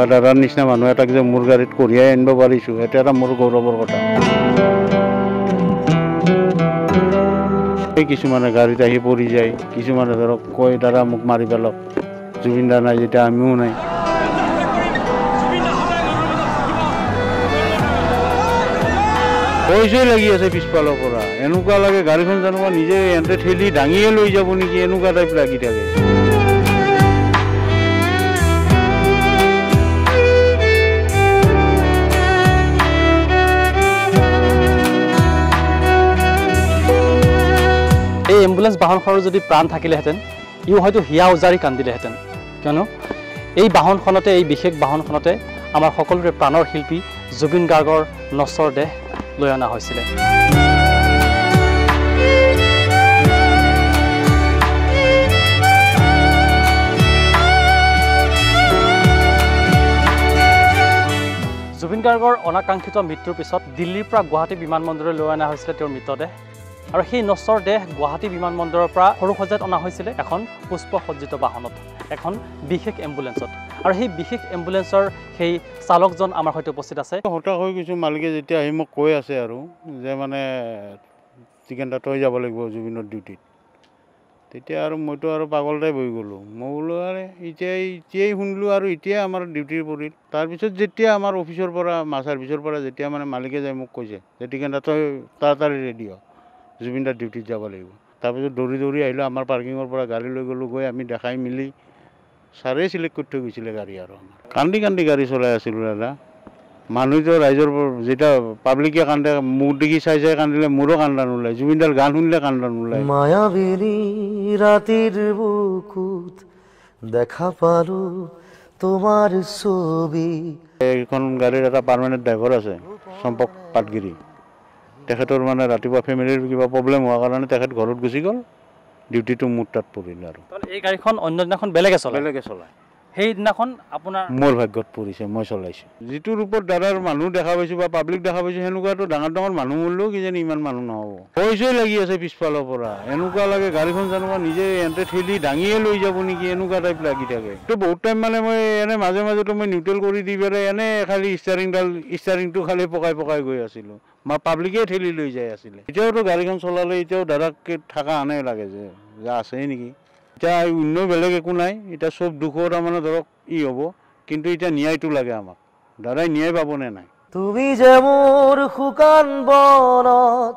বা দাদাৰ নিচিনা মানুহ এটাক যে মোৰ গাড়ীত কঢ়িয়াই আনিব পাৰিছোঁ, সেইটো এটা মোৰ গৌৰৱৰ কথা। কিছুমানে গাড়ীত আহি পৰি যায়, কিছুমানে ধৰক কয় দাদা মোক মাৰি পেলক, জুবিন দা নাই যেতিয়া আমিও নাই। পইচাই লাগি আছে পিছফালৰ পৰা, এনেকুৱা লাগে গাড়ীখন জানো নিজে এহঁতে ঠেলি দাঙিয়ে লৈ যাব নেকি, এনেকুৱা টাইপ লাগি থাকে। এই এম্বুলেন্স বাহনখনৰ যদি প্ৰাণ থাকিলেহেঁতেন, ইও হয়তো হিয়া উজাৰি কান্দিলেহেঁতেন, কিয়নো এই বাহনখনতে, এই বিশেষ বাহনখনতে আমাৰ সকলোৰে প্ৰাণৰ শিল্পী জুবিন গাৰ্গৰ নশ্বৰ দেহ লৈ অনা হৈছিলে। জুবিন গাৰ্গৰ অনাকাংক্ষিত মৃত্যুৰ পিছত দিল্লীৰ পৰা গুৱাহাটী বিমানবন্দৰলৈ লৈ অনা হৈছিলে তেওঁৰ মৃতদেহ, আৰু সেই নশ্বৰ দেহ গুৱাহাটী বিমানবন্দৰৰ পৰা সৰুসজাইত অনা হৈছিলে এখন পুষ্পসজ্জিত বাহনত, এখন বিশেষ এম্বুলেন্সত। আৰু সেই বিশেষ এম্বুলেন্সৰ সেই চালকজন আমাৰ সৈতে উপস্থিত আছে। হতাশ হৈ গৈছোঁ, মালিকে যেতিয়া আহি মোক কৈ আছে আৰু যে মানে টিকেনটা তই যাব লাগিব জুবিনৰ ডিউটিত, তেতিয়া আৰু মইতো আৰু পাগল টাইপ হৈ গ'লোঁ। মই বোলো আৰু এতিয়াই শুনিলোঁ আৰু এতিয়াই আমাৰ ডিউটিৰ পৰিল। তাৰপিছত যেতিয়া আমাৰ অফিচৰ পৰা ছাৰ্ভিচৰ পৰা যেতিয়া মানে মালিকে যাই মোক কৈছে যে টিকেনটা তই তাড়াতাড়ি ৰেডি হ, জুবিন দাৰ ডিউটিত যাব লাগিব। তাৰপিছত দৌৰি আহিলোঁ, আমাৰ পাৰ্কিঙৰ পৰা গাড়ী লৈ গ'লোঁ, গৈ আমি দেখাই মেলি ছাৰেই চিলেক্ট কৰি থৈ গৈছিলে গাড়ী। আৰু কান্দি গাড়ী চলাই আছিলোঁ দাদা। মানুহটো ৰাইজৰ যেতিয়া পাব্লিকে কান্দে, মোক দেখি চাই কান্দিলে মোৰো কান্দা নোলায়, জুবিনদাৰ গান শুনিলে কান্দা নোলায়। মায়াবিনী ৰাতিৰ বুকুত দেখা পালো তোমাৰ ছবি। এইখন গাড়ীৰ এটা পাৰ্মানেণ্ট ড্ৰাইভাৰ আছে, চম্পক পাটগিৰি। তেখেতৰ মানে ৰাতিপুৱা ফেমিলিৰ কিবা প্ৰব্লেম হোৱাৰ কাৰণে তেখেত ঘৰত গুচি গ'ল, ডিউটিটো মোৰ তাত পৰিল। আৰু এই গাড়ীখন অন্য দিনাখন বেলেগে চলায়, সেইদিনাখন আপোনাৰ মোৰ ভাগ্যত পৰিছে, মই চলাইছোঁ। যিটো ৰূপত দাদাৰ মানুহ দেখা পাইছোঁ বা পাব্লিক দেখা পাইছোঁ, সেনেকুৱাতো ডাঙৰ মানুহ মৰিলেও কিজানি ইমান মানুহ নহ'ব। পইচাই লাগি আছে পিছফালৰ পৰা, এনেকুৱা লাগে গাড়ীখন জানো নিজে এহঁতে ঠেলি দাঙিয়ে লৈ যাব নেকি, এনেকুৱা টাইপ লাগি থাকে। তো বহুত টাইম মানে মই এনে মাজে মাজেতো মই নিউট্ৰেল কৰি দি পেলাই এনে খালি ষ্টাৰিংটো খালি পকাই গৈ আছিলোঁ, পাব্লিকে ঠেলি লৈ যাই আছিলে। এতিয়াওতো গাড়ীখন চলালে এতিয়াও দাদাক থকা আনে লাগে যে আছেই নেকি। এতিয়া অন্য বেলেগ একো নাই, এতিয়া চব দুখৰ তাৰমানে ধৰক হ'ব, কিন্তু এতিয়া ন্যায়টো লাগে আমাক। দাদাই ন্যায় পাবনে নাই? তুমি যে মোৰ শুকান বনত